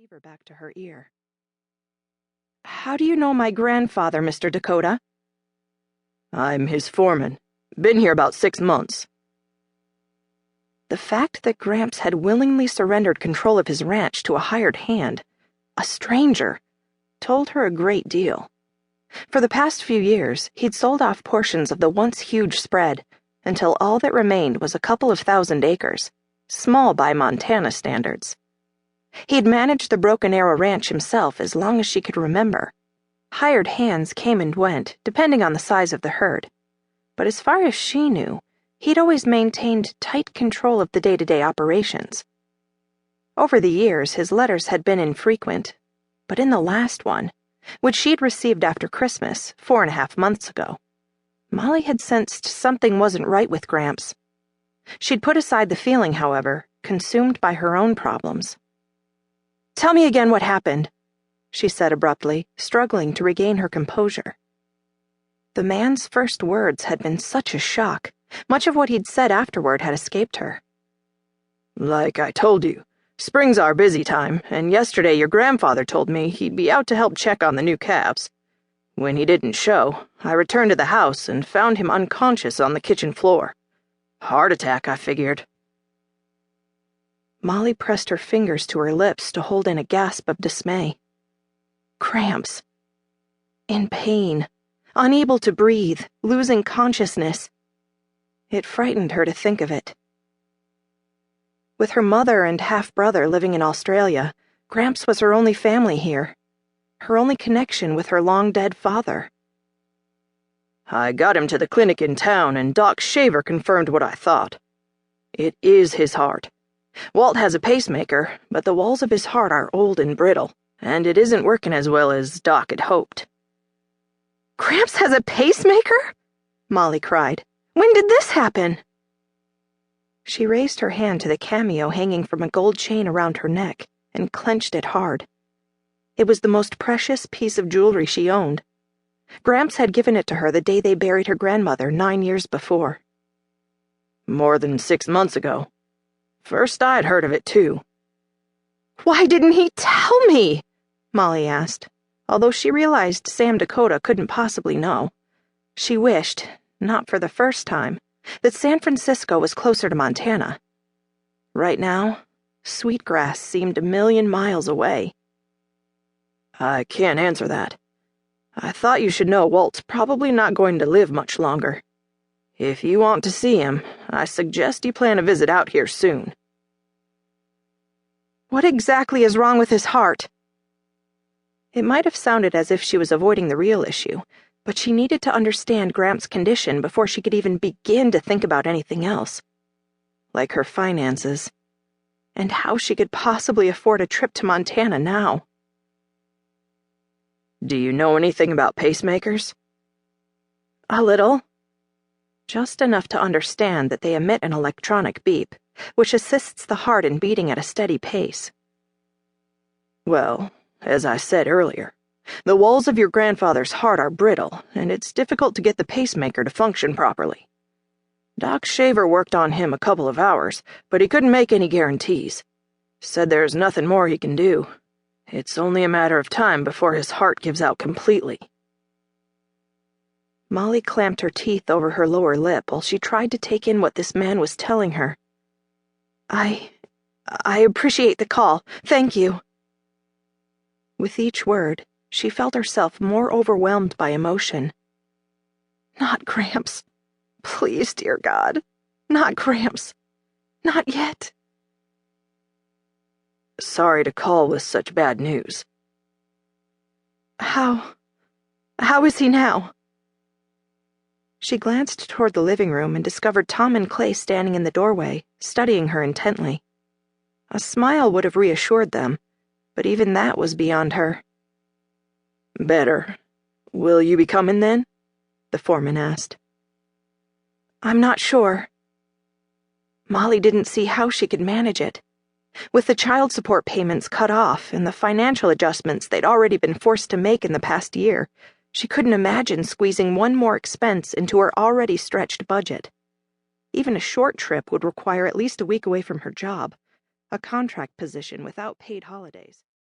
receiver back to her ear. "How do you know my grandfather, Mr. Dakota?" "I'm his foreman. Been here about 6 months. The fact that Gramps had willingly surrendered control of his ranch to a hired hand, a stranger, told her a great deal. For the past few years, he'd sold off portions of the once huge spread until all that remained was a couple of thousand acres, small by Montana standards. He'd managed the Broken Arrow Ranch himself as long as she could remember. Hired hands came and went, depending on the size of the herd. But as far as she knew, he'd always maintained tight control of the day-to-day operations. Over the years, his letters had been infrequent, but in the last one, which she'd received after Christmas, 4.5 months ago, Molly had sensed something wasn't right with Gramps. She'd put aside the feeling, however, consumed by her own problems. "Tell me again what happened," she said abruptly, struggling to regain her composure. The man's first words had been such a shock. Much of what he'd said afterward had escaped her. "Like I told you, spring's our busy time, and yesterday your grandfather told me he'd be out to help check on the new calves. When he didn't show, I returned to the house and found him unconscious on the kitchen floor. Heart attack, I figured." Molly pressed her fingers to her lips to hold in a gasp of dismay. Cramps. In pain. Unable to breathe. Losing consciousness. It frightened her to think of it. With her mother and half-brother living in Australia, Gramps was her only family here. Her only connection with her long-dead father. "I got him to the clinic in town, and Doc Shaver confirmed what I thought. It is his heart. Walt has a pacemaker, but the walls of his heart are old and brittle, and it isn't working as well as Doc had hoped." "Gramps has a pacemaker?" Molly cried. "When did this happen?" She raised her hand to the cameo hanging from a gold chain around her neck and clenched it hard. It was the most precious piece of jewelry she owned. Gramps had given it to her the day they buried her grandmother 9 years before. "More than 6 months ago. First I'd heard of it, too." "Why didn't he tell me?" Molly asked, although she realized Sam Dakota couldn't possibly know. She wished, not for the first time, that San Francisco was closer to Montana. Right now, Sweetgrass seemed 1,000,000 miles away. "I can't answer that. I thought you should know Walt's probably not going to live much longer. If you want to see him, I suggest you plan a visit out here soon." "What exactly is wrong with his heart?" It might have sounded as if she was avoiding the real issue, but she needed to understand Gramps' condition before she could even begin to think about anything else. Like her finances. And how she could possibly afford a trip to Montana now. "Do you know anything about pacemakers?" "A little. Just enough to understand that they emit an electronic beep, which assists the heart in beating at a steady pace." "Well, as I said earlier, the walls of your grandfather's heart are brittle, and it's difficult to get the pacemaker to function properly. Doc Shaver worked on him a couple of hours, but he couldn't make any guarantees. Said there's nothing more he can do. It's only a matter of time before his heart gives out completely." Molly clamped her teeth over her lower lip while she tried to take in what this man was telling her. I appreciate the call. Thank you." With each word, she felt herself more overwhelmed by emotion. Not Gramps. Please, dear God. Not Gramps. Not yet. "Sorry to call with such bad news." How is he now?" She glanced toward the living room and discovered Tom and Clay standing in the doorway, studying her intently. A smile would have reassured them, but even that was beyond her. "Better. Will you be coming then?" the foreman asked. "I'm not sure." Molly didn't see how she could manage it. With the child support payments cut off and the financial adjustments they'd already been forced to make in the past year, she couldn't imagine squeezing one more expense into her already stretched budget. Even a short trip would require at least a week away from her job, a contract position without paid holidays.